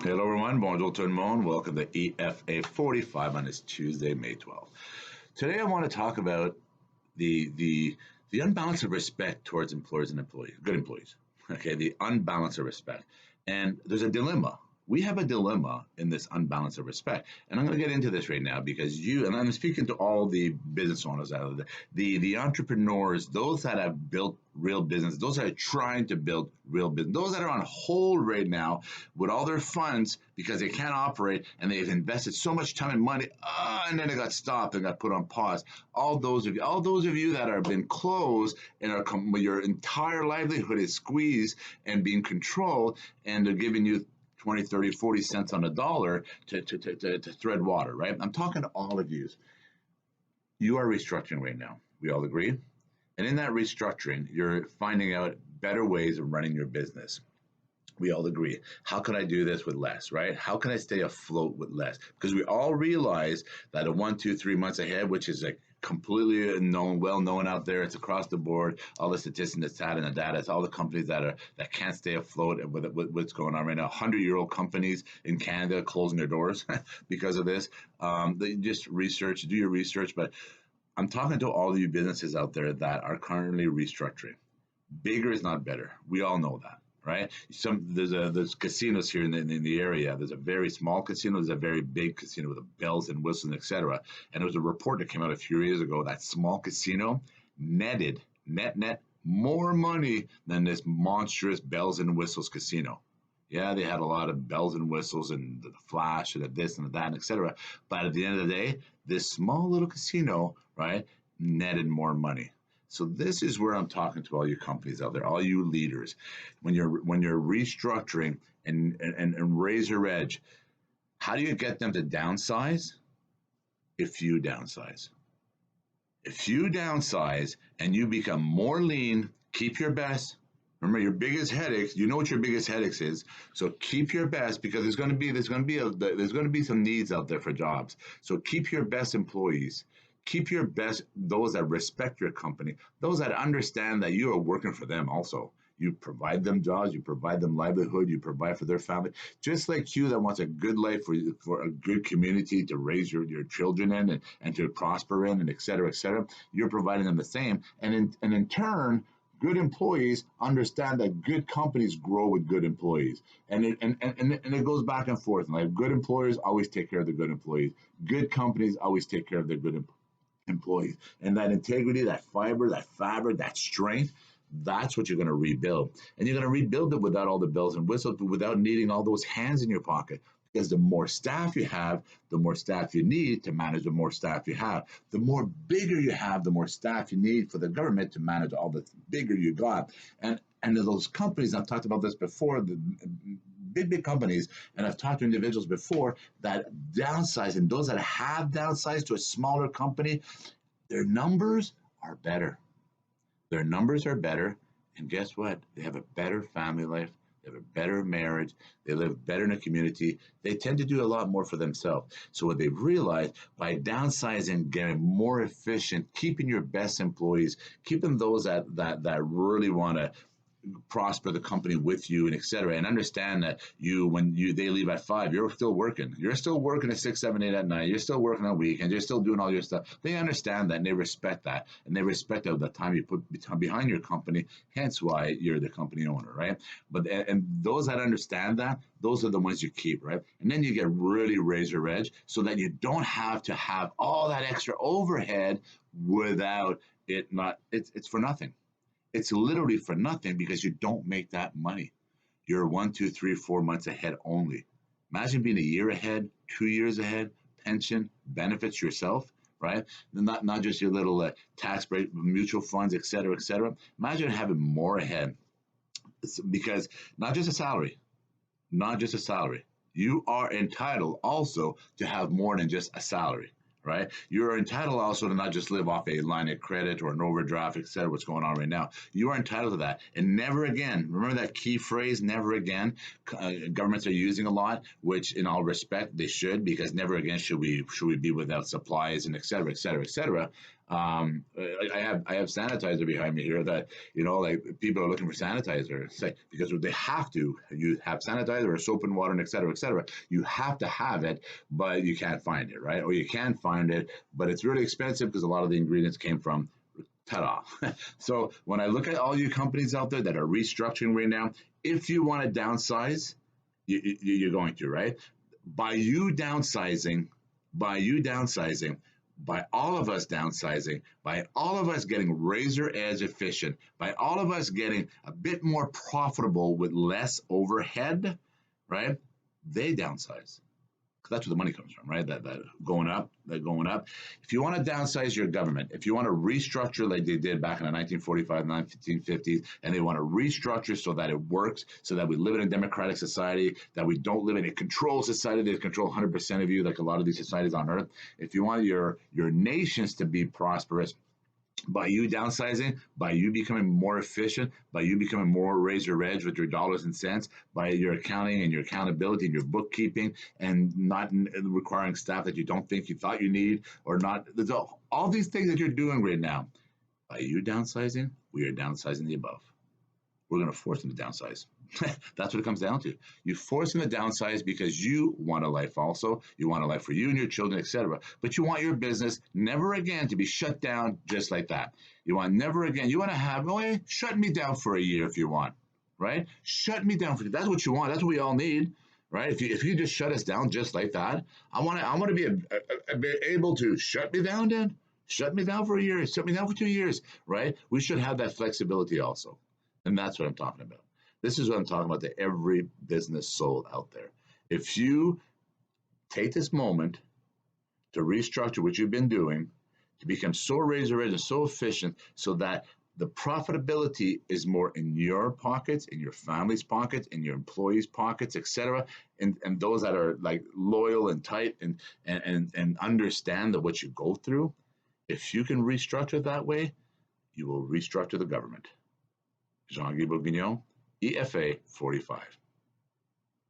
Hello everyone, bonjour tout le monde. Welcome to EFA45 on this Tuesday, May 12th. Today I want to talk about the unbalance of respect towards employers and employees, good employees. Okay, the unbalance of respect. And there's a dilemma. We have a dilemma in this unbalance of respect. And I'm going to get into this right now because and I'm speaking to all the business owners out there, the entrepreneurs, those that have built real business, those that are trying to build real business, those that are on hold right now with all their funds because they can't operate and they've invested so much time and money, and then it got stopped and got put on pause. All those of you that have been closed and your entire livelihood is squeezed and being controlled, and they're giving you 20, 30, 40 cents on a dollar to thread water, right? I'm talking to all of you. You are restructuring right now. We all agree? And in that restructuring, you're finding out better ways of running your business. We all agree. How can I do this with less, right? How can I stay afloat with less? Because we all realize that a 1, 2, 3 months ahead, which is like completely known, well known out there, it's across the board, all the statistics, and the data, it's all the companies that can't stay afloat with what's going on right now. 100-year-old companies in Canada closing their doors because of this. They just do your research, but I'm talking to all of you businesses out there that are currently restructuring. Bigger is not better. We all know that. Right? There's casinos here in the area. There's a very small casino. There's a very big casino with the bells and whistles, etc. And there was a report that came out a few years ago that small casino netted net more money than this monstrous bells and whistles casino. Yeah, they had a lot of bells and whistles and the flash and the this and the that, etc. But at the end of the day, this small little casino, right, netted more money. So this is where I'm talking to all you companies out there, all you leaders. When you're restructuring and raise your edge, how do you get them to downsize? If you downsize. If you downsize and you become more lean, keep your best. Remember your biggest headaches. You know what your biggest headaches is. So keep your best, because there's going to be some needs out there for jobs. So keep your best employees. Keep your best, those that respect your company, those that understand that you are working for them also. You provide them jobs, you provide them livelihood, you provide for their family. Just like you that wants a good life for a good community to raise your children in and to prosper in, and et cetera, you're providing them the same. And in turn, good employees understand that good companies grow with good employees. And it goes back and forth. Like, good employers always take care of the good employees. Good companies always take care of their good employees. And that integrity, that fiber, that fabric, that strength, that's what you're going to rebuild. And you're going to rebuild it without all the bells and whistles, but without needing all those hands in your pocket. Because the more staff you have, the more staff you need to manage the more staff you have. The more bigger you have, the more staff you need for the government to manage all the bigger you got. And those companies, I've talked about this before, the big companies, and I've talked to individuals before that downsize, and those that have downsized to a smaller company, their numbers are better. Their numbers are better, and guess what? They have a better family life. They have a better marriage. They live better in a community. They tend to do a lot more for themselves. So what they've realized, by downsizing, getting more efficient, keeping your best employees, keeping those that really want to prosper the company with you, and et cetera, and understand that they leave at 5, you're still working at 6, 7, 8 at night, you're still working on weekends, you're still doing all your stuff. They understand that, and they respect that, and they respect the time you put behind your company, hence why you're the company owner, right? And those that understand that, those are the ones you keep, right? And then you get really razor edge, so that you don't have to have all that extra overhead without it. It's for nothing. It's literally for nothing, because you don't make that money. You're 1, 2, 3, 4 months ahead only. Imagine being a year ahead, 2 years ahead, pension, benefits yourself, right? Not just your little tax break, mutual funds, et cetera, et cetera. Imagine having more ahead, because not just a salary. You are entitled also to have more than just a salary. Right? You're entitled also to not just live off a line of credit or an overdraft, et cetera, what's going on right now. You are entitled to that. And never again, remember that key phrase, never again, governments are using a lot, which in all respect, they should, because never again should we be without supplies and et cetera, et cetera, et cetera. I have sanitizer behind me here that, like people are looking for sanitizer, say, because they have to. You have sanitizer or soap and water and et cetera, et cetera. You have to have it, but you can't find it, right? Or you can find it, but it's really expensive because a lot of the ingredients came from ta-da. So when I look at all you companies out there that are restructuring right now, if you want to downsize, you're going to, right? By you downsizing, by you downsizing, by all of us downsizing, by all of us getting razor edge efficient, by all of us getting a bit more profitable with less overhead, right? They downsize. That's where the money comes from, right? That going up, that going up. If you want to downsize your government, if you want to restructure like they did back in the 1945, 1950s, and they want to restructure so that it works, so that we live in a democratic society, that we don't live in a control society that control 100% of you, like a lot of these societies on earth. If you want your nations to be prosperous, by you downsizing, by you becoming more efficient, by you becoming more razor edge with your dollars and cents, by your accounting and your accountability and your bookkeeping, and not requiring staff that you don't think you thought you need, or not. There's all these things that you're doing right now. By you downsizing, we are downsizing the above. We're going to force them to downsize. That's what it comes down to. You force them to downsize because you want a life also. You want a life for you and your children, etc. But you want your business never again to be shut down just like that. You want never again. You want to have, shut me down for a year if you want, right? Shut me down for. That's what you want. That's what we all need, right? If you just shut us down just like that, I want to be able to shut me down, then shut me down for a year, shut me down for 2 years, right? We should have that flexibility also. And that's what I'm talking about. This is what I'm talking about to every business soul out there. If you take this moment to restructure what you've been doing, to become so razor edge and so efficient so that the profitability is more in your pockets, in your family's pockets, in your employees' pockets, etc., and those that are like loyal and tight and understand that what you go through, if you can restructure that way, you will restructure the government. Jean-Guy Bourguignon, EFA 45.